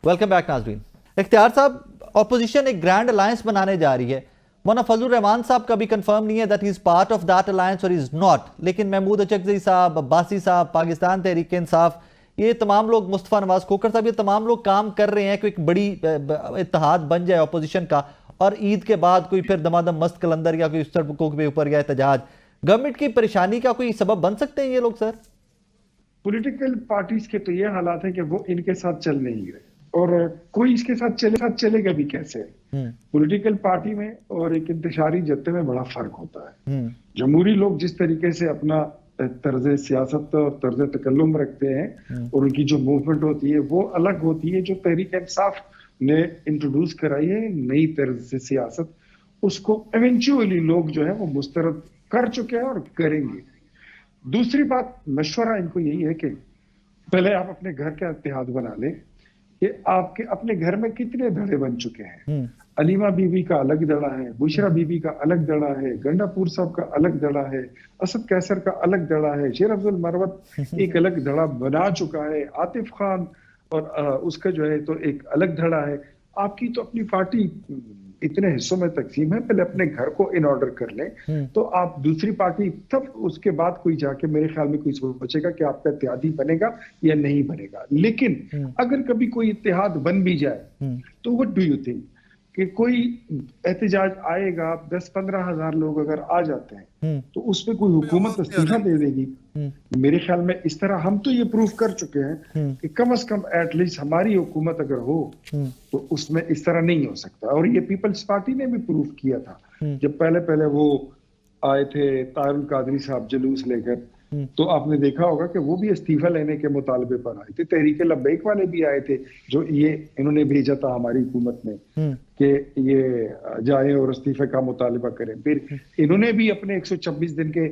Welcome back नाज़रीन। इख्तियार साहब, ऑपोजिशन एक ग्रैंड अलायंस बनाने जा रही है। मौलाना फजलुर रहमान साहब का भी कंफर्म नहीं है that he is part of that alliance और इज नॉट, लेकिन महमूद अचकज़ई साहब, अब्बासी साहब, पाकिस्तान तहरीक इंसाफ, ये तमाम लोग, मुस्तफ़ा नवाज खोखर साहब, ये तमाम लोग काम कर रहे हैं कि एक बड़ी इत्तेहाद बन जाए ऑपोजिशन का, और ईद के बाद कोई फिर दमादम मस्त कलंदर या कोई उस के ऊपर या एहतजाज। गवर्नमेंट की परेशानी का कोई सबब बन सकते हैं ये लोग सर? पॉलिटिकल पार्टीज के तो ये हालात है कि वो इनके साथ चल नहीं रहे, और कोई इसके साथ चलेगा भी कैसे। पॉलिटिकल पार्टी में और एक इंतशारी जत्थे में बड़ा फर्क होता है। जमहूरी लोग जिस तरीके से अपना तर्ज सियासत और तर्ज तकल्लुम रखते हैं और उनकी जो मूवमेंट होती है वो अलग होती है। जो तहरीक इंसाफ ने इंट्रोड्यूस कराई है नई तर्ज से सियासत, उसको एवेंचुअली लोग जो है वो मुस्तरद कर चुके हैं और करेंगे। दूसरी बात, मशवरा इनको यही है कि पहले आप अपने घर का इत्तेहाद बना लें कि आपके अपने घर में कितने धड़े बन चुके हैं। अलीमा बीबी का अलग दड़ा है, बुशरा बीबी का अलग दड़ा है, गंडापुर साहब का अलग दड़ा है, असद कैसर का अलग दड़ा है, शेर अफजल मरवत एक अलग दड़ा बना चुका है, आतिफ खान और उसका जो है तो एक अलग धड़ा है। आपकी तो अपनी पार्टी इतने हिस्सों में तकसीम है, पहले अपने घर को इन ऑर्डर कर लें तो आप दूसरी पार्टी, तब उसके बाद कोई जाके मेरे ख्याल में कोई सोचेगा कि आपका इत्तेहादी बनेगा या नहीं बनेगा। लेकिन अगर कभी कोई इत्तेहाद बन भी जाए तो व्हाट डू यू थिंक कि कोई एहतजाज आएगा, 10-15 हजार लोग अगर आ जाते हैं तो उसमें कोई हुकूमत इस्तीफा दे देगी? मेरे ख्याल में इस तरह हम तो ये प्रूफ कर चुके हैं कि कम से कम एटलीस्ट हमारी हुकूमत अगर हो तो उसमें इस तरह नहीं हो सकता। और ये पीपल्स पार्टी ने भी प्रूफ किया था जब पहले वो आए थे तारुल कादरी साहब जुलूस लेकर, तो आपने देखा होगा कि वो भी इस्तीफा लेने के मुतालबे पर आए थे। तहरीक लब्बैक वाले भी आए थे, जो ये इन्होंने भेजा था हमारी हुकूमत में कि ये जाए और इस्तीफे का मुतालबा करें। फिर इन्होंने भी अपने 126 दिन के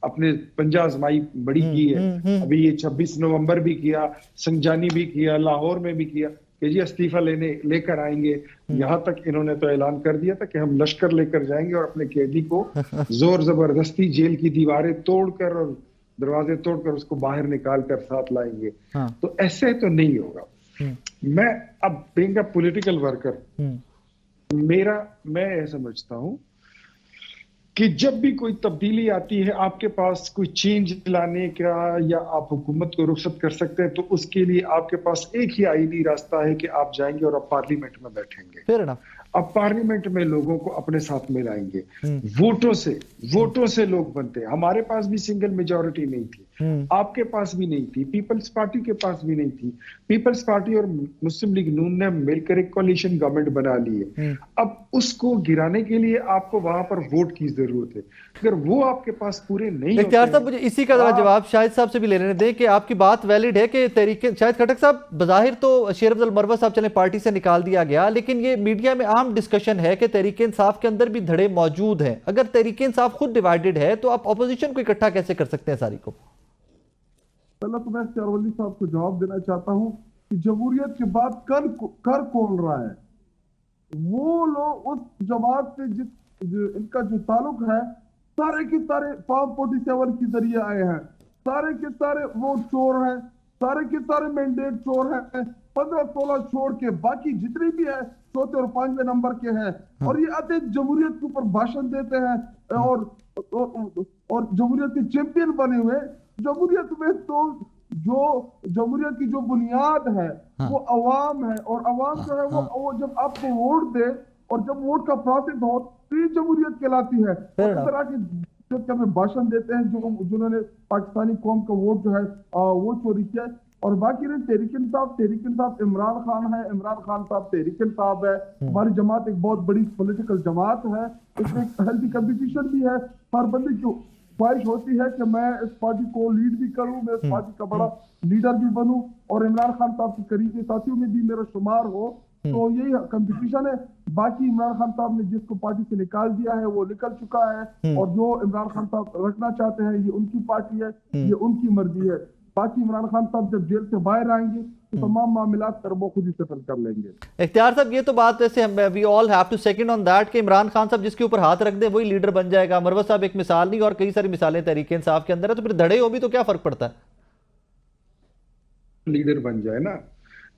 अपने पंजा आजमाई बड़ी की है। अभी ये 26 नवंबर भी किया, संजानी भी किया, लाहौर में भी किया कि जी इस्तीफा लेकर आएंगे। यहाँ तक इन्होंने तो ऐलान कर दिया था कि हम लश्कर लेकर जाएंगे और अपने कैदी को जोर जबरदस्ती जेल की दीवारें तोड़कर और दरवाजे तोड़कर उसको बाहर निकाल कर साथ लाएंगे। तो ऐसे तो नहीं होगा। मैं अब बीइंग अ पॉलिटिकल वर्कर, मैं यह समझता हूं कि जब भी कोई तब्दीली आती है, आपके पास कोई चेंज लाने का या आप हुकूमत को रुखसत कर सकते हैं, तो उसके लिए आपके पास एक ही आईनी रास्ता है कि आप जाएंगे और आप पार्लियामेंट में बैठेंगे। अब पार्लियामेंट में लोगों को अपने साथ मिलाएंगे। वोटों से लोग बनते हैं। हमारे पास भी सिंगल मेजॉरिटी नहीं थी, आपके पास भी नहीं थी, पीपल्स पार्टी के पास भी नहीं थी। पीपल्स पार्टी और मुस्लिम लीग नून ने मिलकर एक कोalition गवर्नमेंट बना ली है। अब उसको गिराने के लिए आपको वहां पर वोट की जरूरत है। अगर वो आपके पास पूरे नहीं होते हैं, साहब मुझे इसी का जवाब शाहिद साहब से भी लेने दें कि आपकी बात वैलिड है कि तरीके, शाहिद खटक साहब, बज़ाहिर तो शेर अफजल मरवत साहब चले पार्टी से निकाल दिया गया, लेकिन ये मीडिया में आम डिस्कशन है कि तहरीक इंसाफ के अंदर भी धड़े मौजूद हैं। अगर तहरीक इंसाफ खुद डिवाइडेड है तो आप अपोजिशन को इकट्ठा कैसे कर सकते हैं सारी को? पहले तो मैं चारवली साहब को जवाब देना चाहता हूं कि जमहूरियत के बाद कर कौन रहा है? वो लोग उस जमात से इनका जो ताल्लुक है, सारे के सारे फॉर्म 47 के जरिए आए हैं, सारे के सारे वोट चोर हैं, सारे के सारे मैंडेट चोर हैं। 15-16 छोड़ के बाकी जितने भी है चौथे और 5वें नंबर के हैं। और ये आते जमहूरियत के ऊपर भाषण देते हैं और जमहूरियत के चैंपियन बने हुए। जमहूरियत में तो जो जमहूरियत की जो बुनियाद है वो अवाम है, और अवाम जो है वो जब आपको वोट दे और जब वोट का प्रोसेस हो तो ये जमहूरियत कहलाती है। इस तरह के में भाषण देते हैं जिन्होंने पाकिस्तानी कौम का वोट जो है वो चोरी किया। और बाकी रहे तहरीक इंसाफ इमरान खान है, इमरान खान साहब तहरीक इंसाफ है। हमारी जमात एक बहुत बड़ी पॉलिटिकल जमात है, इसमें हेल्दी कंपटीशन भी है। हर बंदे की ख्वाहिश होती है कि मैं इस पार्टी को लीड भी करूं, मैं इस पार्टी का बड़ा लीडर भी बनूं और इमरान खान साहब के करीबी साथियों में भी मेरा शुमार हो। तो यही कंपटीशन है। बाकी इमरान खान साहब ने जिसको पार्टी से निकाल दिया है वो निकल चुका है, और जो इमरान खान साहब रखना चाहते हैं ये उनकी पार्टी है, ये उनकी मर्जी है। बाकी इमरान खान साहब जब जेल से बाहर आएंगे तो तमाम मामलात पर वो खुद ही सेटल कर लेंगे। इख्तियार साहब, ये तो बात वैसे we all have to second on that कि इमरान खान साहब जिसके ऊपर हाथ रख दे वही लीडर बन जाएगा। मरवत साहब एक मिसाल नहीं और कई सारी मिसालें तहरीक इंसाफ के अंदर है, तो फिर धड़े हो भी तो क्या फर्क पड़ता है? लीडर बन जाए ना,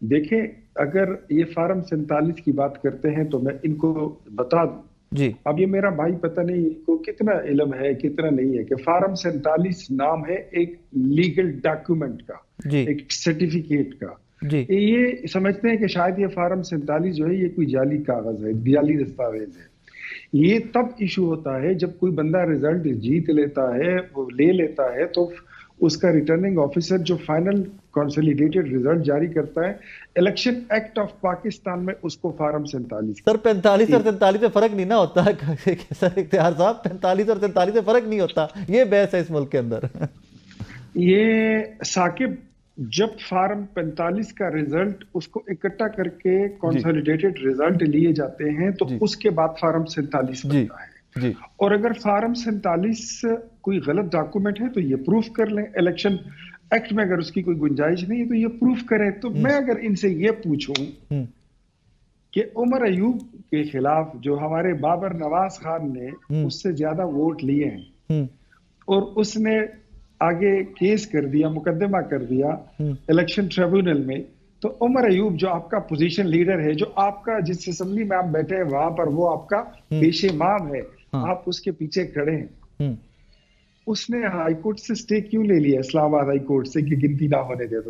देखें, अगर ये फार्म 47 की बात करते हैं तो मैं इनको बता दूं, जी अब ये मेरा भाई पता नहीं इनको कितना इल्म है कितना नहीं है, कि फार्म 47 नाम है एक लीगल डॉक्यूमेंट का, जी एक सर्टिफिकेट का। जी ये समझते हैं कि शायद ये फार्म 47 जो है ये कोई जाली कागज है, जाली दस्तावेज है। ये तब इशू होता है जब कोई बंदा रिजल्ट जीत लेता है, वो ले लेता है, तो उसका रिटर्निंग ऑफिसर जो फाइनल कंसोलिडेटेड रिजल्ट जारी करता है, इलेक्शन एक्ट ऑफ पाकिस्तान में उसको फार्म 47। सर 45 और 43 में फर्क नहीं ना होता सर इख्तियार साहब, 45 और 43 में फर्क नहीं होता, ये बहस है इस मुल्क के अंदर। ये साकिब, जब फार्म 45 का रिजल्ट उसको इकट्ठा करके कंसोलिडेटेड रिजल्ट लिए जाते हैं तो जी। उसके बाद फार्म 47 जी बनता है। जी और अगर फार्म 47 कोई गलत डॉक्यूमेंट है तो ये प्रूफ कर लें, इलेक्शन एक्ट में अगर उसकी कोई गुंजाइश नहीं है तो ये प्रूफ करें। तो मैं अगर इनसे ये पूछूं हम्म, कि उमर अयूब के खिलाफ जो हमारे बाबर नवाज खान ने उससे ज्यादा वोट लिए हैं हम्म, और उसने आगे केस कर दिया, मुकदमा कर दिया इलेक्शन ट्रिब्यूनल में, तो उमर अयूब जो आपका पोजीशन लीडर है, जो आपका जिस असेंबली में आप बैठे हैं वहां पर वो आपका पेशे इमाम है, आप उसके पीछे खड़े हैं, हम्म, उसने हाईकोर्ट से स्टे क्यों ले लिया, इस्लामाबाद हाईकोर्ट से, कि गिनती ना होने दे,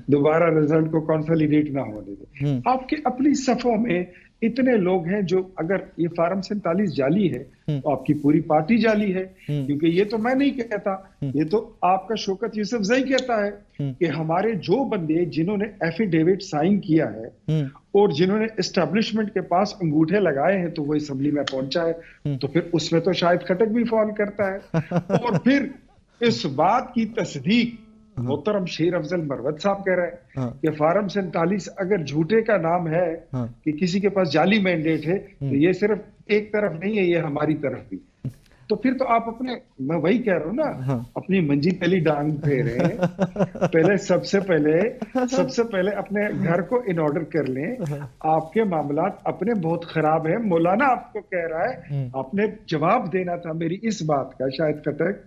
दोबारा रिजल्ट को कंसोलिडेट ना होने दे। आपके अपनी सफों में इतने लोग हैं जो, अगर ये फार्म 47 जाली है तो आपकी पूरी पार्टी जाली है, क्योंकि ये तो मैं नहीं कहता, ये तो आपका शौकत यूसुफजई कहता है कि हमारे जो बंदे जिन्होंने एफिडेविट साइन किया है और जिन्होंने एस्टेब्लिशमेंट के पास अंगूठे लगाए हैं तो वो असेंबली में पहुंचा है, तो फिर उसमें तो शायद खटक भी फॉल करता है। और फिर इस बात की तस्दीक मोहतरम शेर अफजल मरवत साहब कह रहे हैं कि फार्म 47 अगर झूठे का नाम है कि किसी के पास जाली मैंडेट है, तो ये सिर्फ एक तरफ नहीं है, ये हमारी तरफ भी। तो फिर तो आप अपने, मैं वही कह रहा हूँ ना, अपनी मंजी पहली डांग फेरे, पहले सबसे पहले अपने घर को इन ऑर्डर कर लें। आपके मामलात अपने बहुत खराब है, मौलाना आपको कह रहा है, आपने जवाब देना था मेरी इस बात का शायद कटक,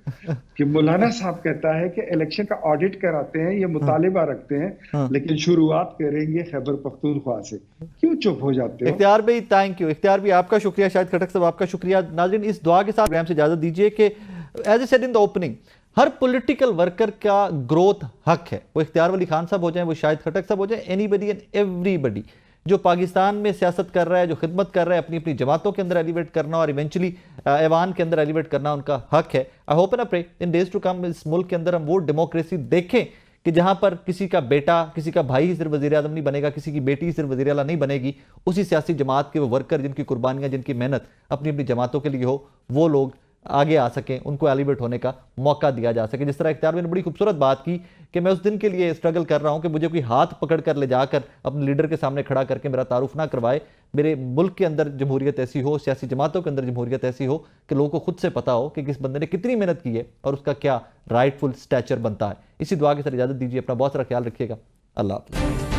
कि मौलाना साहब कहता है कि इलेक्शन का ऑडिट कराते हैं, ये मुतालिबा रखते हैं, लेकिन शुरुआत करेंगे खैबर पख्तूनख्वा से। क्यों चुप हो जाते हो? इख्तियार भाई थैंक यू, इख्तियार भी आपका शुक्रिया, शायद खटक साहब आपका शुक्रिया। नाज़रीन, इस दुआ के साथ प्रोग्राम से इजाजत दीजिए कि as I said in the opening, हर पॉलिटिकल वर्कर का ग्रोथ हक है, वो इख्तियार वली खान साहब हो जाए, वो शायद खटक साहब हो जाए, एनीबडी एंड एवरीबडी जो पाकिस्तान में सियासत कर रहा है, जो खिदमत कर रहा है, अपनी अपनी जमातों के अंदर एलिवेट करना और इवेंचुअली ऐवान के अंदर एलिवेट करना उनका हक है। I hope and pray in days to come इस मुल्क के अंदर हम वो डेमोक्रेसी देखें कि जहां पर किसी का बेटा, किसी का भाई ही सिर्फ वज़ीर आज़म नहीं बनेगा, किसी की बेटी ही सिर्फ वज़ीर आला नहीं बनेगी, उसी सियासी जमात के वो वर्कर जिनकी कुर्बानियां, जिनकी मेहनत अपनी अपनी जमातों के लिए हो, वो लोग आगे आ सकें, उनको एलिवेट होने का मौका दिया जा सके। जिस तरह इख्तियार ने बड़ी खूबसूरत बात की कि मैं उस दिन के लिए स्ट्रगल कर रहा हूं कि मुझे कोई हाथ पकड़ कर ले जाकर अपने लीडर के सामने खड़ा करके मेरा तारुफ ना करवाए, मेरे मुल्क के अंदर जमहूरियत ऐसी हो, सियासी जमातों के अंदर जमहूरियत ऐसी हो कि लोगों को खुद से पता हो कि किस बंदे ने कितनी मेहनत की है और उसका क्या राइटफुल स्टैचर बनता है। इसी दुआ के साथ इजाजत दीजिए, अपना बहुत सारा ख्याल रखिएगा। अल्लाह हाफ़िज़।